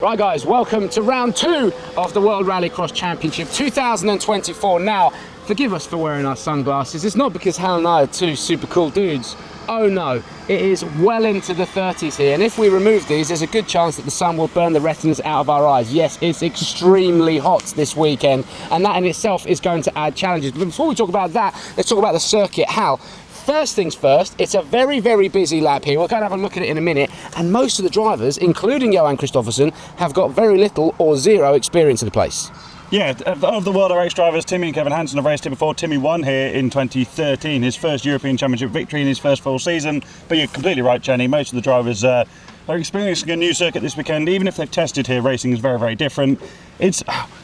Right guys, welcome to round 2 of the World Rallycross Championship 2024. Now, forgive us for wearing our sunglasses. It's not because Hal and I are two super cool dudes. Oh no, it is well into the 30s here, and if we remove these, there's a good chance that the sun will burn the retinas out of our eyes. Yes, it's extremely hot this weekend, and that in itself is going to add challenges. But before we talk about that, let's talk about the circuit. Hal, first things first, it's a very, very busy lap here. We're going to have a look at it in a minute. And most of the drivers, including Johan Kristoffersson, have got very little or zero experience of the place. Yeah, of the world of race drivers, Timmy and Kevin Hansen have raced here before. Timmy won here in 2013, his first European Championship victory in his first full season. But you're completely right, Jenny. Most of the drivers are experiencing a new circuit this weekend. Even if they've tested here, racing is very, very different.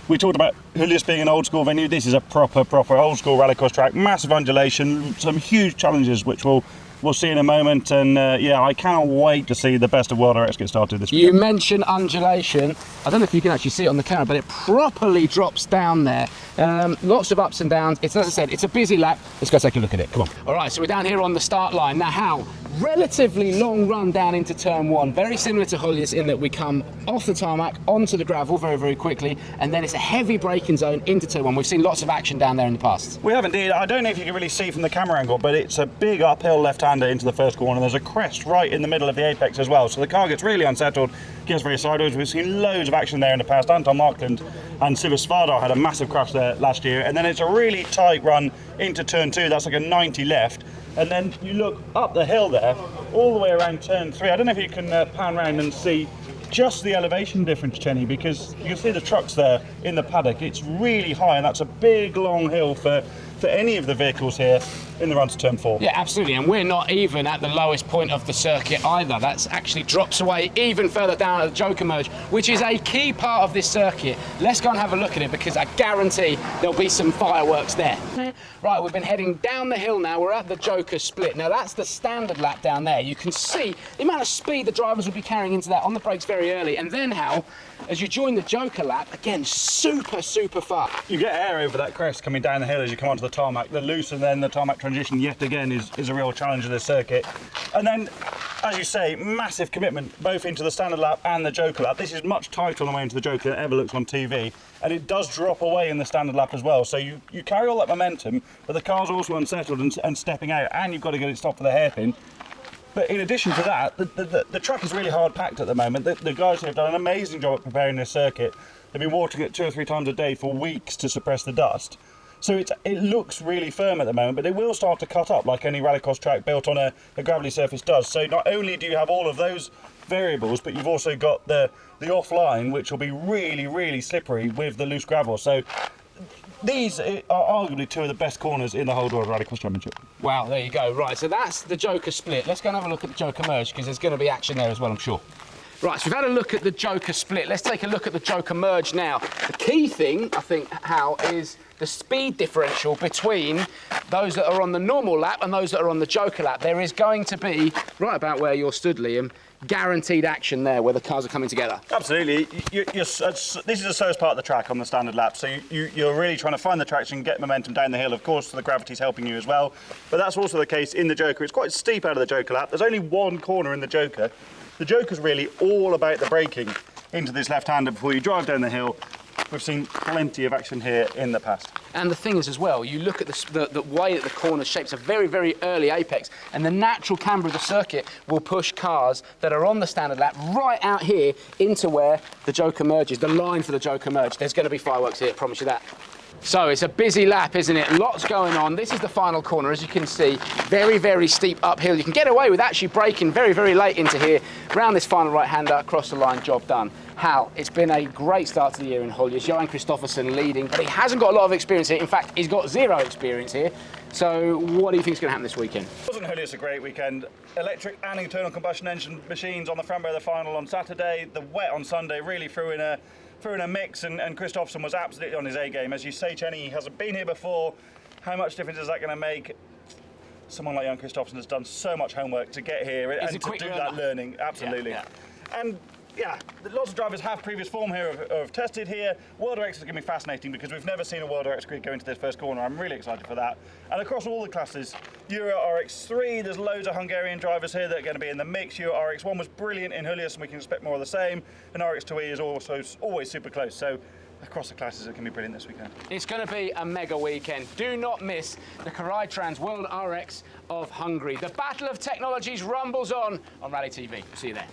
We talked about Julius being an old school venue. This is a proper old school rallycross track. Massive undulation, some huge challenges which we'll see in a moment, and yeah, I cannot wait to see the best of World RX get started this weekend. You mentioned undulation. I don't know if you can actually see it on the camera, but it properly drops down there. Lots of ups and downs. As I said, it's a busy lap. Let's go take a look at it. Come on. All right, so we're down here on the start line. Now, Hal, relatively long run down into turn 1. Very similar to Julius in that we come off the tarmac onto the gravel very, very quickly, and then it's a heavy braking zone into turn 1. We've seen lots of action down there in the past. We have indeed. I don't know if you can really see from the camera angle, but it's a big uphill left-hander into the first corner. There's a crest right in the middle of the apex as well, so the car gets really unsettled, gets very sideways. We've seen loads of action there in the past. Anton Markland and Sivas Svardar had a massive crash there last year, and then it's a really tight run into turn 2. That's like a 90 left. And then you look up the hill there, all the way around turn 3. I don't know if you can pan around and see just the elevation difference, Chenny, because you can see the trucks there in the paddock. It's really high, and that's a big, long hill for any of the vehicles here in the run to turn 4. Yeah, absolutely, and we're not even at the lowest point of the circuit either. That's actually drops away even further down at the Joker merge, which is a key part of this circuit. Let's go and have a look at it, because I guarantee there'll be some fireworks there. Right, we've been heading down the hill now. We're at the Joker split. Now, that's the standard lap down there. You can see the amount of speed the drivers will be carrying into that on the brakes very early. And then, Hal, as you join the Joker lap, again, super fast. You get air over that crest coming down the hill as you come onto the tarmac. The loose and then the tarmac transition yet again is a real challenge of this circuit. And then, as you say, massive commitment both into the standard lap and the Joker lap. This is much tighter on the way into the Joker than it ever looks on TV, and it does drop away in the standard lap as well. So you carry all that momentum, but the car's also unsettled and stepping out, and you've got to get it stopped for the hairpin. But in addition to that, the track is really hard packed at the moment. The guys here have done an amazing job at preparing this circuit. They've been watering it 2 or 3 times a day for weeks to suppress the dust. So it looks really firm at the moment, but it will start to cut up like any rallycross track built on a gravelly surface does. So not only do you have all of those variables, but you've also got the offline, which will be really slippery with the loose gravel. So these are arguably 2 of the best corners in the whole World Rallycross Championship. Wow, there you go. Right, so that's the Joker split. Let's go and have a look at the Joker merge, because there's going to be action there as well, I'm sure. Right, so we've had a look at the Joker split. Let's take a look at the Joker merge now. The key thing, I think, Hal, is the speed differential between those that are on the normal lap and those that are on the Joker lap. There is going to be, right about where you're stood, Liam, guaranteed action there where the cars are coming together. Absolutely. This is the slowest part of the track on the standard lap, so you're really trying to find the traction, get momentum down the hill. Of course, the gravity's helping you as well, but that's also the case in the Joker. It's quite steep out of the Joker lap. There's only one corner in the Joker. The Joker's really all about the braking into this left-hander before you drive down the hill. We've seen plenty of action here in the past. And the thing is as well, you look at the way that the corner shapes a very early apex, and the natural camber of the circuit will push cars that are on the standard lap right out here into where the Joker merges, the line for the Joker merge. There's going to be fireworks here, I promise you that. So it's a busy lap, isn't it? Lots going on. This is the final corner, as you can see. Very steep uphill. You can get away with actually braking very late into here. Round this final right-hander, across the line, job done. Hal, it's been a great start to the year in Julius. Johan Kristoffersson leading, but he hasn't got a lot of experience here. In fact, he's got 0 experience here. So what do you think is going to happen this weekend? Wasn't Julius a great weekend? Electric and internal combustion engine machines on the front row of the final on Saturday. The wet on Sunday really threw in a mix, and Kristoffersson was absolutely on his A game. As you say, Chenny, he hasn't been here before. How much difference is that going to make? Someone like Johan Kristoffersson has done so much homework to get here and to do that learning. Absolutely. Yeah. And yeah, lots of drivers have previous form here, have tested here. World RX is going to be fascinating because we've never seen a World RX grid go into this first corner. I'm really excited for that. And across all the classes, Euro RX3, there's loads of Hungarian drivers here that are going to be in the mix. Euro RX1 was brilliant in Julius, and we can expect more of the same. And RX2E is also always super close. So across the classes, it can be brilliant this weekend. It's going to be a mega weekend. Do not miss the Karai Trans World RX of Hungary. The battle of technologies rumbles on Rally TV. See you there.